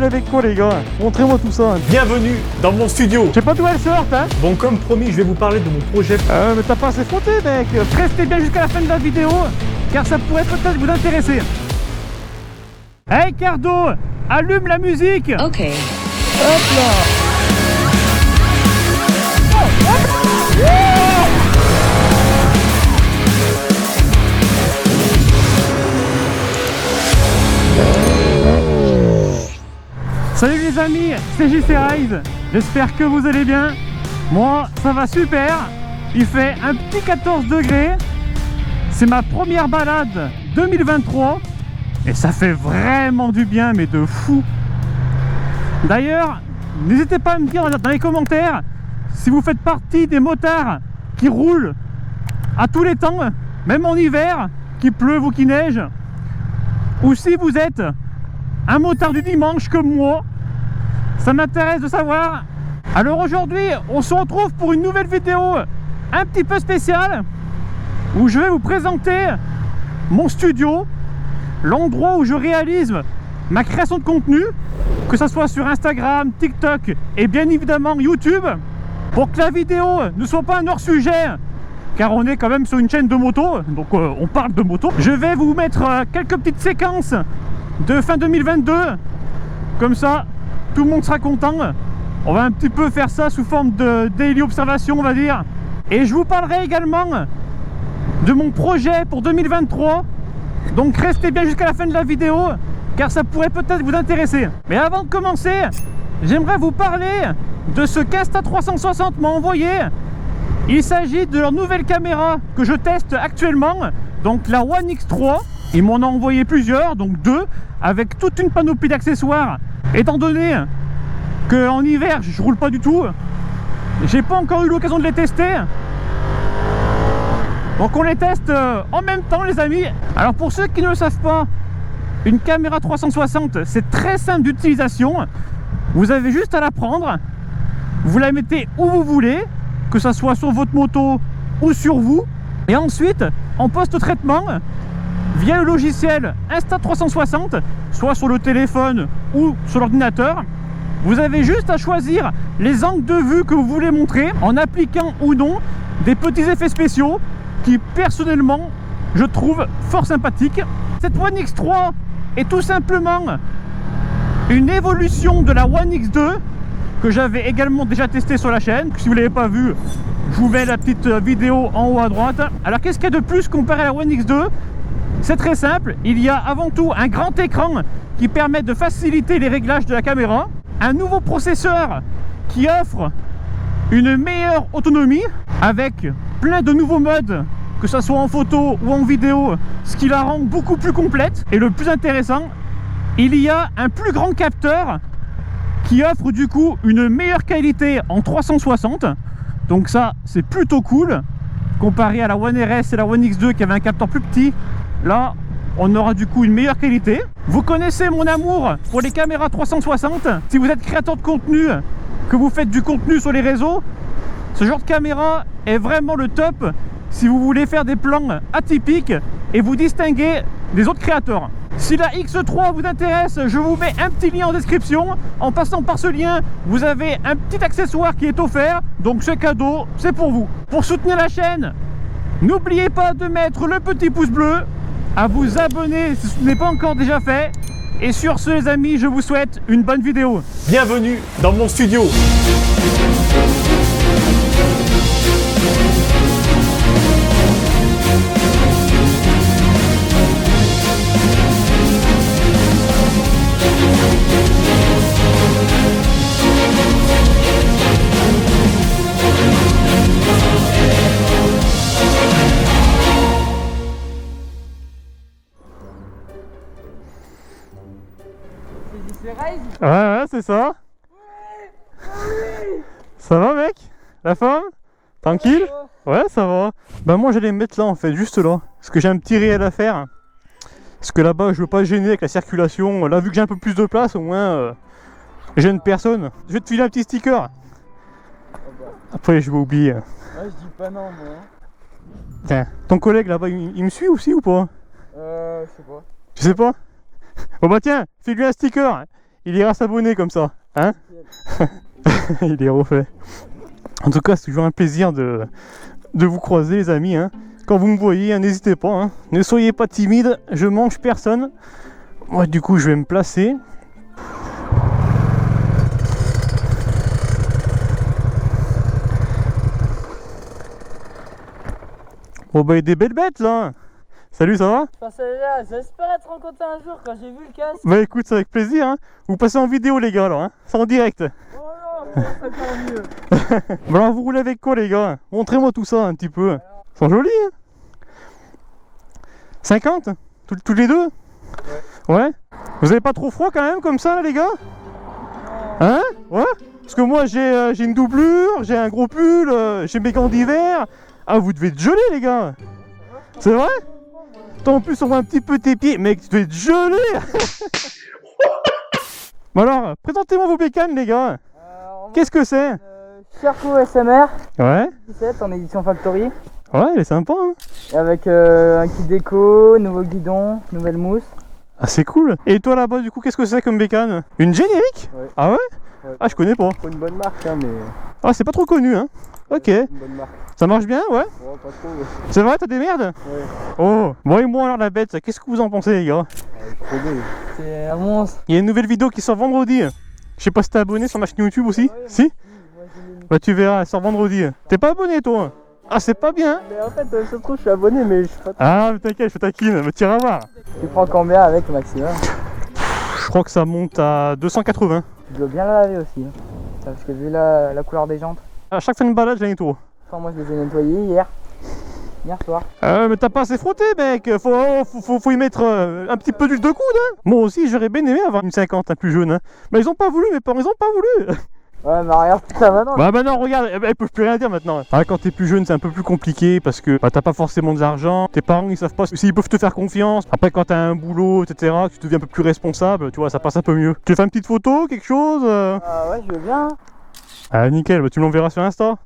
roulez avec quoi les gars? Montrez-moi tout ça. Bienvenue dans mon studio. Je sais pas d'où elle sort, hein. Bon, comme promis, je vais vous parler de mon projet. Mais t'as pas assez frotté, mec. Restez bien jusqu'à la fin de la vidéo, car ça pourrait peut-être vous intéresser. Hey Cardo, allume la musique. Ok. Hop là. Salut les amis, c'est JC Ride. J'espère que vous allez bien. Moi, ça va super. Il fait un petit 14 degrés. C'est ma première balade 2023. Et ça fait vraiment du bien, mais de fou. D'ailleurs, n'hésitez pas à me dire dans les commentaires si vous faites partie des motards qui roulent à tous les temps, même en hiver, qu'il pleuve ou qu'il neige, ou si vous êtes un motard du dimanche comme moi. Ça m'intéresse de savoir. Alors aujourd'hui, on se retrouve pour une nouvelle vidéo un petit peu spéciale où je vais vous présenter mon studio, l'endroit où je réalise ma création de contenu, que ce soit sur Instagram, TikTok et bien évidemment YouTube, pour que la vidéo ne soit pas un hors-sujet, car on est quand même sur une chaîne de moto, donc on parle de moto. Je vais vous mettre quelques petites séquences de fin 2022, comme ça tout le monde sera content. On va un petit peu faire ça sous forme de daily observation, on va dire. Et je vous parlerai également de mon projet pour 2023. Donc restez bien jusqu'à la fin de la vidéo, car ça pourrait peut-être vous intéresser. Mais avant de commencer, j'aimerais vous parler de ce qu'Insta360 m'a envoyé. Il s'agit de leur nouvelle caméra que je teste actuellement, donc la One X3. Ils m'en ont envoyé plusieurs, donc deux, avec toute une panoplie d'accessoires. Étant donné qu'en hiver, je roule pas du tout, j'ai pas encore eu l'occasion de les tester. Donc on les teste en même temps, les amis. Alors pour ceux qui ne le savent pas, une caméra 360, c'est très simple d'utilisation. Vous avez juste à la prendre, vous la mettez où vous voulez, que ce soit sur votre moto ou sur vous. Et ensuite, en post-traitement, via le logiciel Insta360, soit sur le téléphone ou sur l'ordinateur, vous avez juste à choisir les angles de vue que vous voulez montrer en appliquant ou non des petits effets spéciaux qui personnellement je trouve fort sympathiques. Cette One X3 est tout simplement une évolution de la One X2 que j'avais également déjà testé sur la chaîne. Si vous ne l'avez pas vu, je vous mets la petite vidéo en haut à droite. Alors qu'est-ce qu'il y a de plus comparé à la One X2? C'est très simple, il y a avant tout un grand écran qui permet de faciliter les réglages de la caméra, un nouveau processeur qui offre une meilleure autonomie avec plein de nouveaux modes, que ce soit en photo ou en vidéo, ce qui la rend beaucoup plus complète. Et le plus intéressant, il y a un plus grand capteur qui offre du coup une meilleure qualité en 360, donc ça c'est plutôt cool comparé à la One RS et la One X2 qui avait un capteur plus petit. Là, on aura du coup une meilleure qualité. Vous connaissez mon amour pour les caméras 360. Si vous êtes créateur de contenu, que vous faites du contenu sur les réseaux, ce genre de caméra est vraiment le top si vous voulez faire des plans atypiques et vous distinguer des autres créateurs. Si la X3 vous intéresse, je vous mets un petit lien en description. En passant par ce lien, vous avez un petit accessoire qui est offert. Donc ce cadeau, c'est pour vous. Pour soutenir la chaîne, n'oubliez pas de mettre le petit pouce bleu, à vous abonner si ce n'est pas encore déjà fait. Et sur ce les amis, je vous souhaite une bonne vidéo. Bienvenue dans mon studio. Ouais, c'est ça. Ça va mec? La forme? Tranquille? Ouais, ça va. Bah moi j'allais me mettre là en fait, juste là. Parce que j'ai un petit réel à faire. Parce que là-bas je veux pas gêner avec la circulation. Là vu que j'ai un peu plus de place, au moins j'ai une personne. Je vais te filer un petit sticker. Après je vais oublier. Ouais, je dis pas non moi. Tiens, ton collègue là-bas il me suit aussi ou pas? Je sais pas. Je sais pas. Bon bah tiens, fais-lui un sticker. il ira s'abonner comme ça, hein. Il est refait. En tout cas, c'est toujours un plaisir de vous croiser, les amis, hein. Quand vous me voyez, hein, n'hésitez pas, hein. Ne soyez pas timide, je mange personne. Moi, du coup, je vais me placer. Bon, bah, il y a des belles bêtes là. Salut, ça va? J'espérais te rencontrer un jour quand j'ai vu le casque. Bah, écoute, c'est avec plaisir, hein. Vous passez en vidéo, les gars, alors, hein. C'est en direct. Oh non, ça encore mieux. Bon, alors, vous roulez avec quoi, les gars? Montrez-moi tout ça un petit peu. Ils sont jolis, hein. 50? Tous les deux? Ouais. Vous avez pas trop froid quand même comme ça, là, les gars? Hein? Ouais. Parce que moi, j'ai une doublure, j'ai un gros pull, j'ai mes gants d'hiver. Ah, vous devez être gelés, les gars. C'est vrai? Toi, en plus, on voit un petit peu tes pieds. Mec, tu devais être gelé. Bon alors, présentez-moi vos bécanes, les gars. Qu'est-ce que c'est? Sherco SMR Ouais. 17 en édition Factory. Ouais, elle est sympa, hein. Avec un kit déco, nouveau guidon, nouvelle mousse. Ah, c'est cool. Et toi, là-bas, du coup, qu'est-ce que c'est comme bécane? Une générique? Ouais. Ah ouais? Ouais. Ah, je connais pas. Pas une bonne marque, hein, mais. Ah, c'est pas trop connu, hein. Ok. Une bonne marque. Ça marche bien, ouais? Oh, pas trop. C'est vrai, t'as des merdes? Ouais. Oh. Bon, et moi, alors, la bête, qu'est-ce que vous en pensez, les gars? C'est un monstre. Il y a une nouvelle vidéo qui sort vendredi. Je sais pas si t'es abonné sur ma chaîne YouTube aussi? Ouais, Si? moi, j'ai mis. Bah, tu verras, elle sort vendredi. T'es pas abonné, toi? Ah, c'est pas bien. Mais en fait, je trouve que je suis abonné, mais je suis pas. Ah, mais t'inquiète, je taquine, mais t'iras voir. Tu prends combien avec le maximum? Je crois que ça monte à 280. Tu dois bien la laver aussi. Hein. Parce que vu la couleur des jantes. À chaque fin de balade, je la nettoie. Enfin, moi, je les ai nettoyées hier. Hier soir. Mais t'as pas assez frotté, mec. Faut y mettre un petit peu d'huile de coude, hein. Moi aussi, j'aurais bien aimé avoir une 50, un plus jeune, hein. Mais ils ont pas voulu, mes parents, ils ont pas voulu. Ouais, mais regarde ça maintenant. Bah non, regarde, ils peuvent plus rien dire maintenant. Ah, quand t'es plus jeune, c'est un peu plus compliqué parce que bah, t'as pas forcément de l'argent. Tes parents, ils savent pas s'ils peuvent te faire confiance. Après, quand t'as un boulot, etc., que tu deviens un peu plus responsable, tu vois, ça passe un peu mieux. Tu fais une petite photo, quelque chose Ah ouais, je veux bien. Ah, nickel, bah, tu l'enverras sur Insta.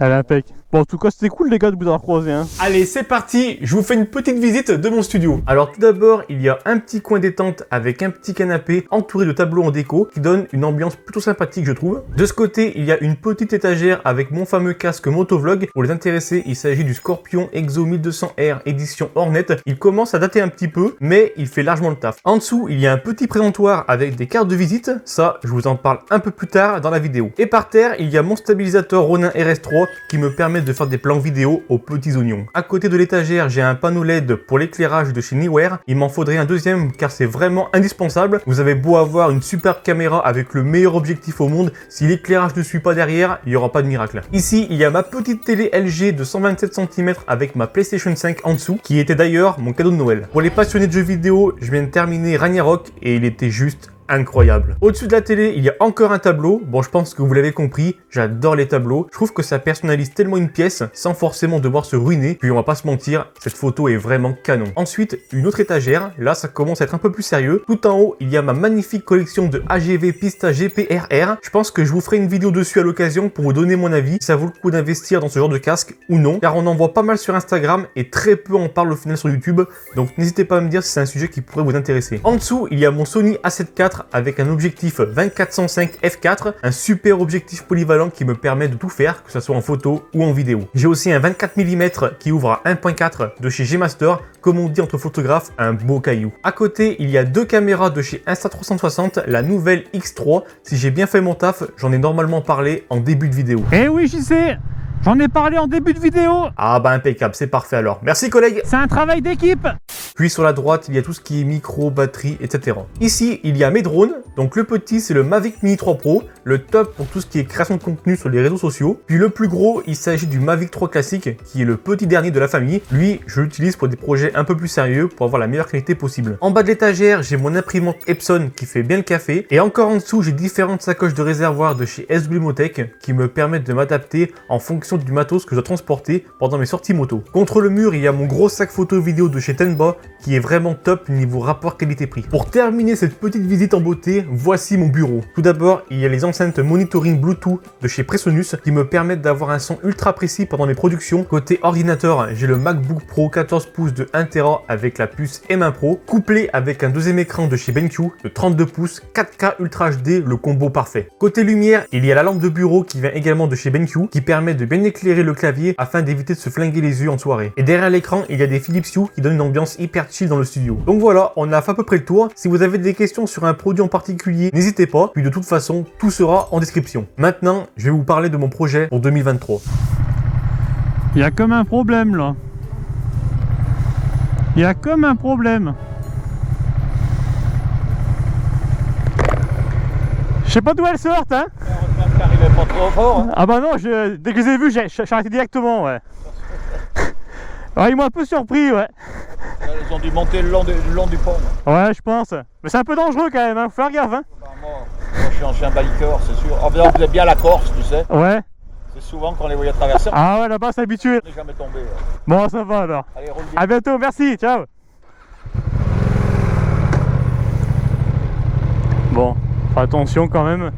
Allez, impec. Bon, en tout cas, c'était cool, les gars, de vous avoir croisé, hein. Allez, c'est parti, je vous fais une petite visite de mon studio. Alors tout d'abord, il y a un petit coin détente avec un petit canapé entouré de tableaux en déco qui donne une ambiance plutôt sympathique, je trouve. De ce côté, il y a une petite étagère avec mon fameux casque motovlog. Pour les intéressés, il s'agit du Scorpion Exo 1200R édition Hornet. Il commence à dater un petit peu, mais il fait largement le taf. En dessous, il y a un petit présentoir avec des cartes de visite. Ça, je vous en parle un peu plus tard dans la vidéo. Et par terre, il y a mon stabilisateur Ronin RS3 qui me permet de faire des plans vidéo aux petits oignons. À côté de l'étagère, j'ai un panneau LED pour l'éclairage de chez Neewer. Il m'en faudrait un deuxième car c'est vraiment indispensable. Vous avez beau avoir une superbe caméra avec le meilleur objectif au monde, si l'éclairage ne suit pas derrière, il n'y aura pas de miracle. Ici, il y a ma petite télé LG de 127 cm avec ma PlayStation 5 en dessous, qui était d'ailleurs mon cadeau de Noël. Pour les passionnés de jeux vidéo, je viens de terminer Ragnarok et il était juste incroyable. Au-dessus de la télé, il y a encore un tableau. Bon, je pense que vous l'avez compris, j'adore les tableaux. Je trouve que ça personnalise tellement une pièce sans forcément devoir se ruiner. Puis on va pas se mentir, cette photo est vraiment canon. Ensuite, une autre étagère. Là, ça commence à être un peu plus sérieux. Tout en haut, il y a ma magnifique collection de AGV Pista GPRR. Je pense que je vous ferai une vidéo dessus à l'occasion pour vous donner mon avis, si ça vaut le coup d'investir dans ce genre de casque ou non. Car on en voit pas mal sur Instagram et très peu en parle au final sur YouTube. Donc n'hésitez pas à me dire si c'est un sujet qui pourrait vous intéresser. En dessous, il y a mon Sony A7 IV avec un objectif 24-105 f4, un super objectif polyvalent qui me permet de tout faire, que ce soit en photo ou en vidéo. J'ai aussi un 24 mm qui ouvre à 1.4 de chez G-Master, comme on dit entre photographes, un beau caillou. À côté, il y a deux caméras de chez Insta360, la nouvelle X3. Si j'ai bien fait mon taf, j'en ai normalement parlé en début de vidéo. Eh oui, j'y sais. J'en ai parlé en début de vidéo. Ah bah impeccable, c'est parfait alors. Merci collègues. C'est un travail d'équipe. Puis sur la droite, il y a tout ce qui est micro, batterie, etc. Ici, il y a mes drones. Donc le petit, c'est le Mavic Mini 3 Pro. Le top pour tout ce qui est création de contenu sur les réseaux sociaux. Puis le plus gros, il s'agit du Mavic 3 classique, qui est le petit dernier de la famille. Lui, je l'utilise pour des projets un peu plus sérieux, pour avoir la meilleure qualité possible. En bas de l'étagère, j'ai mon imprimante Epson qui fait bien le café. Et encore en dessous, j'ai différentes sacoches de réservoir de chez SW Motech qui me permettent de m'adapter en fonction fonction du matos que je dois transporter pendant mes sorties moto. Contre le mur, il y a mon gros sac photo vidéo de chez Tenba qui est vraiment top niveau rapport qualité-prix. Pour terminer cette petite visite en beauté, voici mon bureau. Tout d'abord, il y a les enceintes monitoring Bluetooth de chez Presonus qui me permettent d'avoir un son ultra précis pendant mes productions. Côté ordinateur, j'ai le MacBook Pro 14 pouces de 1 Tera avec la puce M1 Pro, couplé avec un deuxième écran de chez BenQ de 32 pouces 4K Ultra HD, le combo parfait. Côté lumière, il y a la lampe de bureau qui vient également de chez BenQ qui permet de bien éclairer le clavier afin d'éviter de se flinguer les yeux en soirée. Et derrière l'écran, il y a des Philips Hue qui donnent une ambiance hyper chill dans le studio. Donc voilà, on a fait à peu près le tour. Si vous avez des questions sur un produit en particulier, n'hésitez pas. Puis de toute façon, tout sera en description. Maintenant, je vais vous parler de mon projet pour 2023. Il y a comme un problème là. Il y a comme un problème. Je sais pas d'où elles sortent, hein. Heureusement que t'arrivais pas trop fort. Hein. Ah bah non, dès que je les ai vus, j'ai arrêté directement, ouais. Alors, ils m'ont un peu surpris, ouais. Ils ont dû monter le long du pont. Ouais, je pense. Mais c'est un peu dangereux quand même, hein. Faut faire gaffe, hein. Bah, moi, je suis ancien biker, c'est sûr. Oh, vous êtes bien la Corse, tu sais. Ouais. C'est souvent qu'on les voyait traverser. Ah ouais, là-bas, c'est habitué. On n'est jamais tombé. Bon, ça va alors. Allez, roule bien. À bientôt, merci, ciao. Bon, attention quand même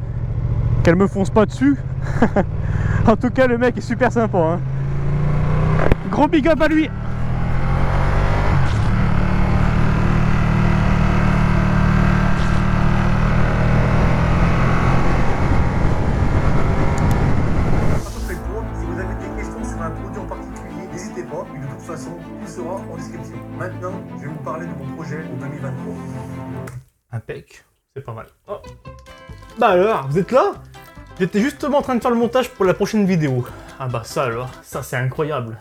qu'elle me fonce pas dessus. En tout cas, le mec est super sympa, hein. Gros big up à lui. Si vous avez des questions sur un produit en particulier, n'hésitez pas. Et de toute façon, tout sera en description. Maintenant, je vais vous parler de mon projet pour 2023. Impec, c'est pas mal. Oh. Bah alors, vous êtes là? J'étais justement en train de faire le montage pour la prochaine vidéo. Ah bah ça alors, ça c'est incroyable.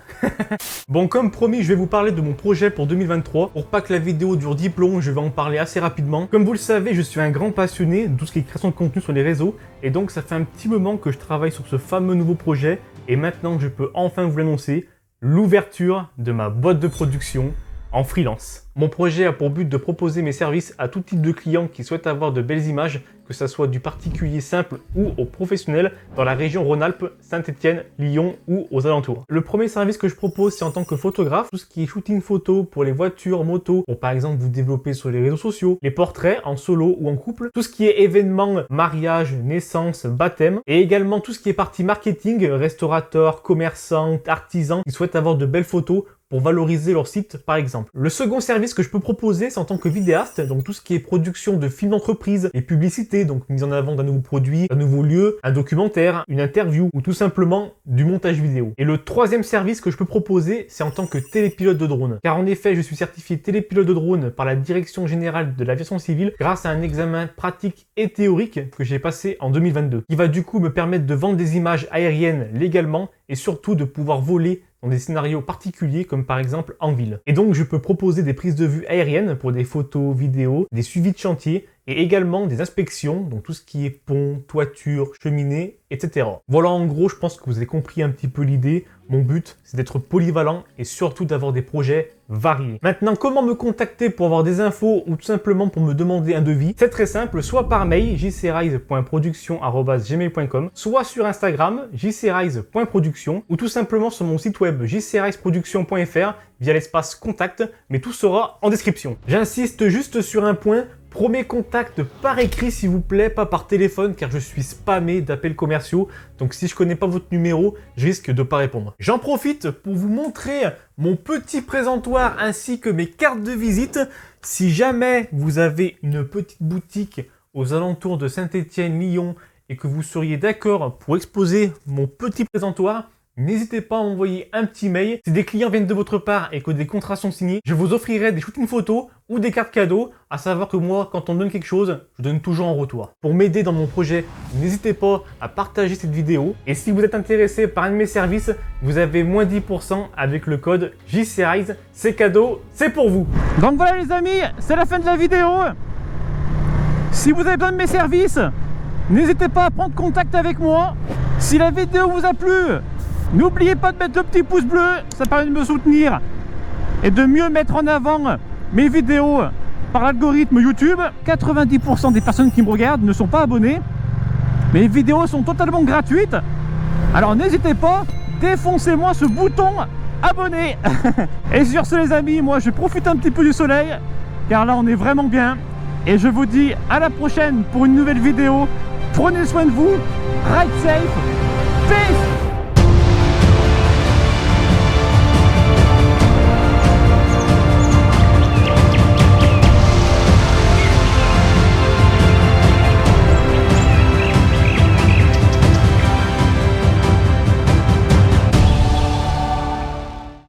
Bon, comme promis, je vais vous parler de mon projet pour 2023. Pour pas que la vidéo dure 10 plombs, je vais en parler assez rapidement. Comme vous le savez, je suis un grand passionné de tout ce qui est création de contenu sur les réseaux. Et donc ça fait un petit moment que je travaille sur ce fameux nouveau projet. Et maintenant je peux enfin vous l'annoncer, l'ouverture de ma boîte de production en freelance. Mon projet a pour but de proposer mes services à tout type de clients qui souhaitent avoir de belles images, que ce soit du particulier simple ou au professionnel dans la région Rhône-Alpes, Saint-Étienne, Lyon ou aux alentours. Le premier service que je propose, c'est en tant que photographe, tout ce qui est shooting photo pour les voitures, motos, pour par exemple vous développer sur les réseaux sociaux, les portraits en solo ou en couple, tout ce qui est événements, mariage, naissance, baptême, et également tout ce qui est partie marketing, restaurateurs, commerçants, artisans qui souhaitent avoir de belles photos pour valoriser leur site par exemple. Le second service que je peux proposer, c'est en tant que vidéaste, donc tout ce qui est production de films d'entreprise et publicité, donc mise en avant d'un nouveau produit, d'un nouveau lieu, un documentaire, une interview ou tout simplement du montage vidéo. Et le troisième service que je peux proposer, c'est en tant que télépilote de drone. Car en effet, je suis certifié télépilote de drone par la Direction Générale de l'Aviation Civile grâce à un examen pratique et théorique que j'ai passé en 2022, qui va du coup me permettre de vendre des images aériennes légalement et surtout de pouvoir voler dans des scénarios particuliers comme par exemple en ville. Et donc je peux proposer des prises de vue aériennes pour des photos, vidéos, des suivis de chantier et également des inspections, donc tout ce qui est pont, toiture, cheminée, etc. Voilà, en gros, je pense que vous avez compris un petit peu l'idée. Mon but, c'est d'être polyvalent et surtout d'avoir des projets variés. Maintenant, comment me contacter pour avoir des infos ou tout simplement pour me demander un devis? C'est très simple, soit par mail jcrise.production@gmail.com, soit sur Instagram jcrise.production ou tout simplement sur mon site web jcriseproduction.fr via l'espace contact, mais tout sera en description. J'insiste juste sur un point. Premier contact par écrit s'il vous plaît, pas par téléphone car je suis spammé d'appels commerciaux. Donc si je connais pas votre numéro, je risque de pas répondre. J'en profite pour vous montrer mon petit présentoir ainsi que mes cartes de visite. Si jamais vous avez une petite boutique aux alentours de Saint-Étienne, Lyon et que vous seriez d'accord pour exposer mon petit présentoir, n'hésitez pas à m'envoyer un petit mail. Si des clients viennent de votre part et que des contrats sont signés, je vous offrirai des shootings photos ou des cartes cadeaux. À savoir que moi, quand on me donne quelque chose, je donne toujours en retour. Pour m'aider dans mon projet, n'hésitez pas à partager cette vidéo. Et si vous êtes intéressé par un de mes services, vous avez moins 10% avec le code JCRise. C'est cadeau, c'est pour vous. Donc voilà les amis, c'est la fin de la vidéo. Si vous avez besoin de mes services, n'hésitez pas à prendre contact avec moi. Si la vidéo vous a plu, n'oubliez pas de mettre le petit pouce bleu, ça permet de me soutenir et de mieux mettre en avant mes vidéos par l'algorithme YouTube. 90% des personnes qui me regardent ne sont pas abonnées. Mes vidéos sont totalement gratuites. Alors n'hésitez pas, défoncez-moi ce bouton abonné. Et sur ce les amis, moi je profite un petit peu du soleil, car là on est vraiment bien. Et je vous dis à la prochaine pour une nouvelle vidéo. Prenez soin de vous, ride safe, peace.